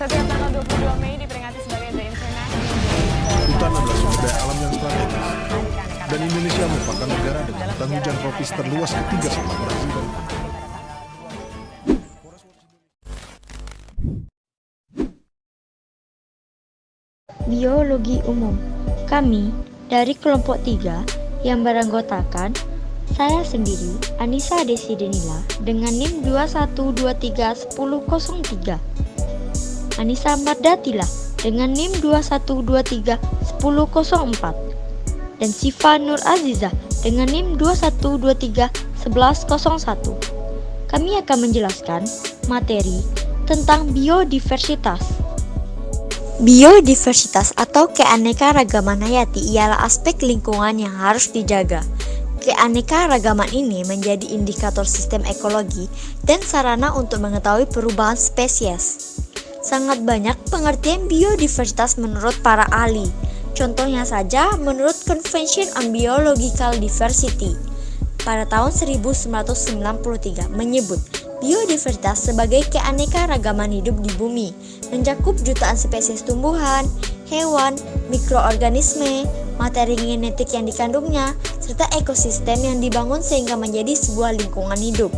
Setiap tanggal 22 Mei diperingati sebagai The International Day Hutan adalah sumber daya alam yang strategis, for dan Indonesia merupakan negara dengan hutan hujan tropis terluas ketiga setelah Brazil. Biologi Umum. Kami dari kelompok 3 yang beranggotakan saya sendiri, Anissa Desidenila dengan NIM 21231003. Anissa Mardatila dengan NIM 21231004. Dan Sifa Nur Aziza dengan NIM 21231101. Kami akan menjelaskan materi tentang biodiversitas. Biodiversitas atau keanekaragaman hayati ialah aspek lingkungan yang harus dijaga. Keanekaragaman ini menjadi indikator sistem ekologi dan sarana untuk mengetahui perubahan spesies. Sangat banyak pengertian biodiversitas menurut para ahli. Contohnya saja menurut Convention on Biological Diversity pada tahun 1993 menyebut biodiversitas sebagai keanekaragaman hidup di bumi, mencakup jutaan spesies tumbuhan, hewan, mikroorganisme, materi genetik yang dikandungnya, serta ekosistem yang dibangun sehingga menjadi sebuah lingkungan hidup.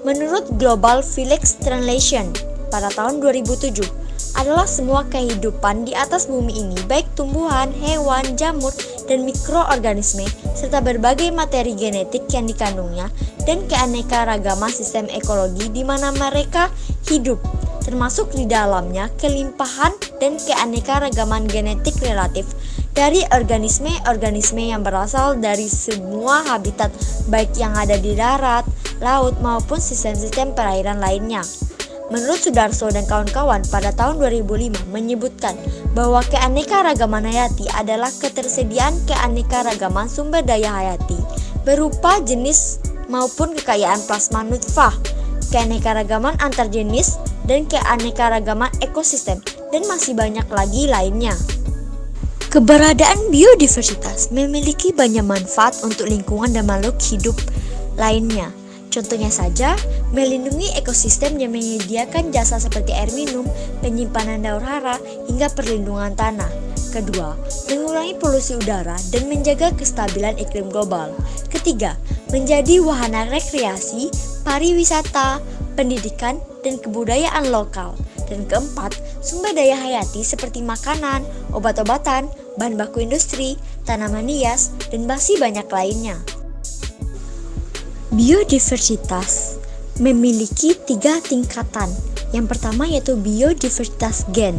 Menurut Global Village Translation pada tahun 2007, adalah semua kehidupan di atas bumi ini, baik tumbuhan, hewan, jamur, dan mikroorganisme, serta berbagai materi genetik yang dikandungnya, dan keanekaragaman sistem ekologi di mana mereka hidup, termasuk di dalamnya kelimpahan dan keanekaragaman genetik relatif dari organisme-organisme yang berasal dari semua habitat, baik yang ada di darat, laut, maupun sistem-sistem perairan lainnya. Menurut Sudarso dan kawan-kawan pada tahun 2005 menyebutkan bahwa keanekaragaman hayati adalah ketersediaan keanekaragaman sumber daya hayati berupa jenis maupun kekayaan plasma nutfah, keanekaragaman antar jenis, dan keanekaragaman ekosistem, dan masih banyak lagi lainnya. Keberadaan biodiversitas memiliki banyak manfaat untuk lingkungan dan makhluk hidup lainnya. Contohnya saja, melindungi ekosistem yang menyediakan jasa seperti air minum, penyimpanan daur hara, hingga perlindungan tanah. Kedua, mengurangi polusi udara dan menjaga kestabilan iklim global. Ketiga, menjadi wahana rekreasi, pariwisata, pendidikan, dan kebudayaan lokal. Dan keempat, sumber daya hayati seperti makanan, obat-obatan, bahan baku industri, tanaman hias, dan masih banyak lainnya. Biodiversitas memiliki 3 tingkatan. Yang pertama yaitu biodiversitas gen.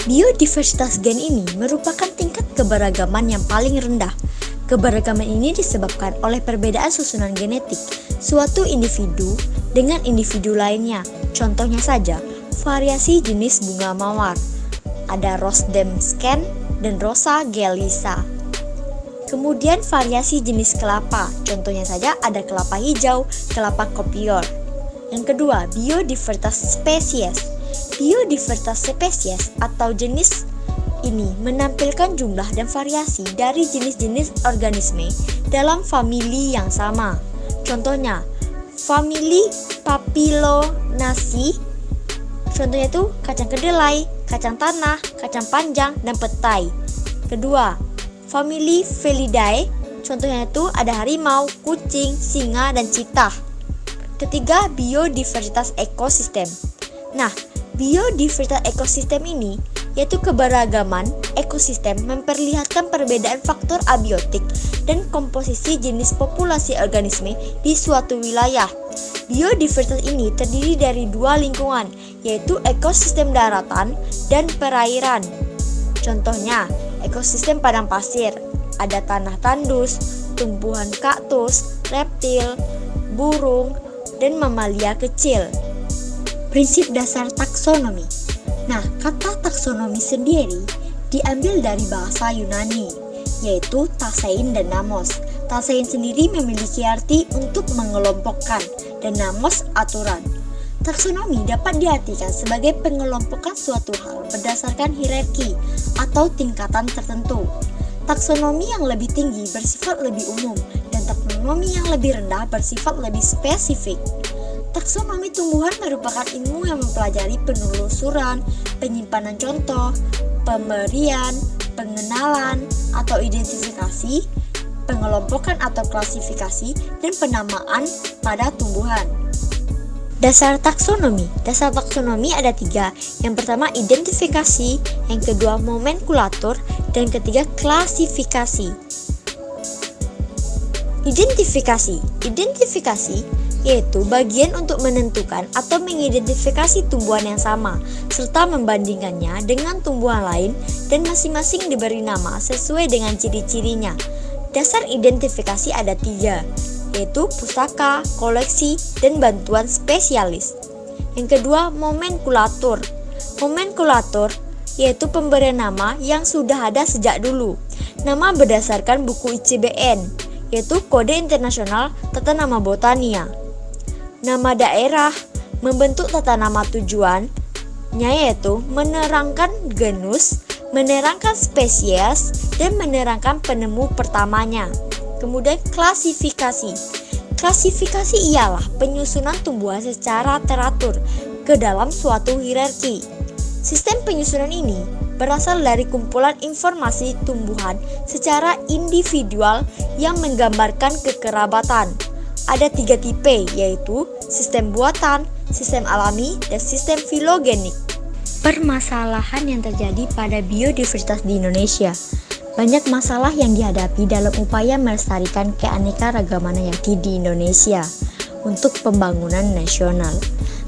Biodiversitas gen ini merupakan tingkat keberagaman yang paling rendah. Keberagaman ini disebabkan oleh perbedaan susunan genetik suatu individu dengan individu lainnya. Contohnya saja, variasi jenis bunga mawar. Ada Rose Demsken dan Rosa gelisa. Kemudian variasi jenis kelapa, contohnya saja ada kelapa hijau, kelapa kopior. Yang kedua, biodiversitas spesies. Biodiversitas spesies atau jenis ini menampilkan jumlah dan variasi dari jenis-jenis organisme dalam famili yang sama. Contohnya, famili Papilionaceae, contohnya itu kacang kedelai, kacang tanah, kacang panjang, dan petai. Kedua, famili Felidae, contohnya itu ada harimau, kucing, singa, dan citah. Ketiga, biodiversitas ekosistem. Nah, biodiversitas ekosistem ini yaitu keberagaman ekosistem memperlihatkan perbedaan faktor abiotik dan komposisi jenis populasi organisme di suatu wilayah. Biodiversitas ini terdiri dari 2 lingkungan, yaitu ekosistem daratan dan perairan. Contohnya, ekosistem padang pasir, ada tanah tandus, tumbuhan kaktus, reptil, burung, dan mamalia kecil. Prinsip dasar taksonomi. Nah, kata taksonomi sendiri diambil dari bahasa Yunani, yaitu tasein dan namos. Tasein sendiri memiliki arti untuk mengelompokkan, dan namos aturan. Taksonomi dapat diartikan sebagai pengelompokan suatu hal berdasarkan hierarki atau tingkatan tertentu. Taksonomi yang lebih tinggi bersifat lebih umum dan taksonomi yang lebih rendah bersifat lebih spesifik. Taksonomi tumbuhan merupakan ilmu yang mempelajari penelusuran, penyimpanan contoh, pemberian, pengenalan atau identifikasi, pengelompokan atau klasifikasi, dan penamaan pada tumbuhan. Dasar taksonomi ada 3. Yang pertama identifikasi, yang kedua nomenklatur, dan ketiga klasifikasi. Identifikasi yaitu bagian untuk menentukan atau mengidentifikasi tumbuhan yang sama serta membandingkannya dengan tumbuhan lain dan masing-masing diberi nama sesuai dengan ciri-cirinya. Dasar identifikasi ada 3, yaitu pustaka, koleksi, dan bantuan spesialis. Yang kedua, nomenklatur yaitu pemberian nama yang sudah ada sejak dulu. Nama berdasarkan buku ICBN, yaitu Kode Internasional Tata Nama Botania. Nama daerah membentuk tata nama tujuannya, yaitu menerangkan genus, menerangkan spesies, dan menerangkan penemu pertamanya. Kemudian klasifikasi ialah penyusunan tumbuhan secara teratur ke dalam suatu hierarki. Sistem penyusunan ini berasal dari kumpulan informasi tumbuhan secara individual yang menggambarkan kekerabatan. Ada 3 tipe, yaitu sistem buatan, sistem alami, dan sistem filogenik. Permasalahan yang terjadi pada biodiversitas di Indonesia. Banyak masalah yang dihadapi dalam upaya melestarikan keanekaragaman hayati di Indonesia untuk pembangunan nasional,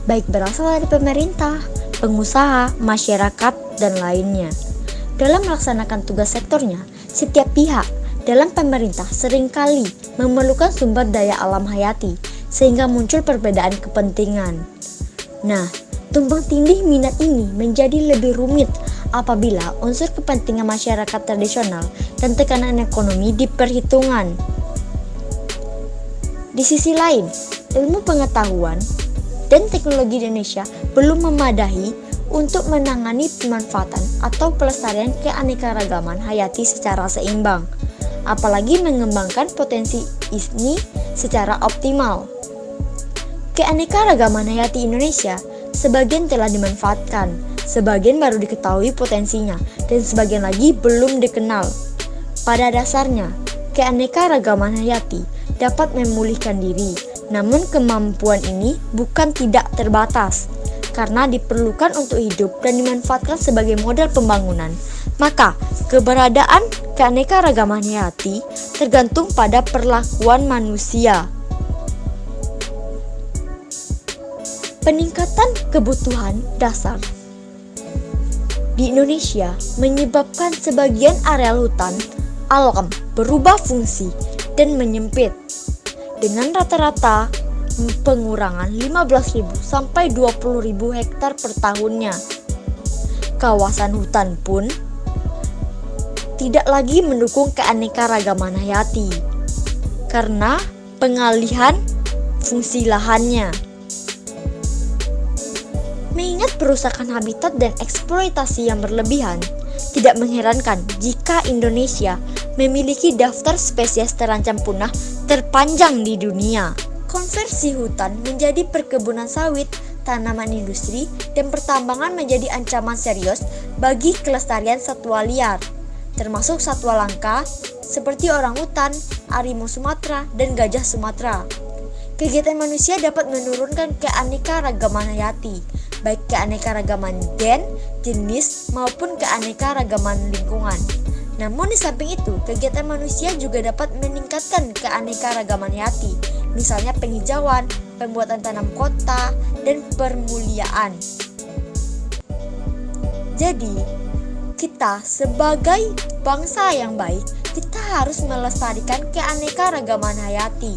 baik berasal dari pemerintah, pengusaha, masyarakat, dan lainnya. Dalam melaksanakan tugas sektornya, setiap pihak dalam pemerintah seringkali memerlukan sumber daya alam hayati, sehingga muncul perbedaan kepentingan. Nah, tumpang tindih minat ini menjadi lebih rumit apabila unsur kepentingan masyarakat tradisional dan tekanan ekonomi diperhitungkan. Di sisi lain, ilmu pengetahuan dan teknologi di Indonesia belum memadai untuk menangani pemanfaatan atau pelestarian keanekaragaman hayati secara seimbang, apalagi mengembangkan potensi ini secara optimal. Keanekaragaman hayati Indonesia sebagian telah dimanfaatkan, sebagian baru diketahui potensinya, dan sebagian lagi belum dikenal. Pada dasarnya, keanekaragaman hayati dapat memulihkan diri, namun kemampuan ini bukan tidak terbatas, karena diperlukan untuk hidup dan dimanfaatkan sebagai modal pembangunan. Maka, keberadaan keanekaragaman hayati tergantung pada perlakuan manusia. Peningkatan kebutuhan dasar di Indonesia menyebabkan sebagian areal hutan alam berubah fungsi dan menyempit, dengan rata-rata pengurangan 15.000 sampai 20.000 hektar per tahunnya. Kawasan hutan pun tidak lagi mendukung keanekaragaman hayati karena pengalihan fungsi lahannya. Mengingat perusakan habitat dan eksploitasi yang berlebihan, tidak mengherankan jika Indonesia memiliki daftar spesies terancam punah terpanjang di dunia. Konversi hutan menjadi perkebunan sawit, tanaman industri, dan pertambangan menjadi ancaman serius bagi kelestarian satwa liar, termasuk satwa langka seperti orangutan, harimau Sumatera, dan gajah Sumatera. Kegiatan manusia dapat menurunkan keanekaragaman hayati, baik keanekaragaman gen, jenis, maupun keanekaragaman lingkungan. Namun di samping itu, kegiatan manusia juga dapat meningkatkan keanekaragaman hayati, misalnya penghijauan, pembuatan tanam kota, dan permuliaan. Jadi, kita sebagai bangsa yang baik, kita harus melestarikan keanekaragaman hayati.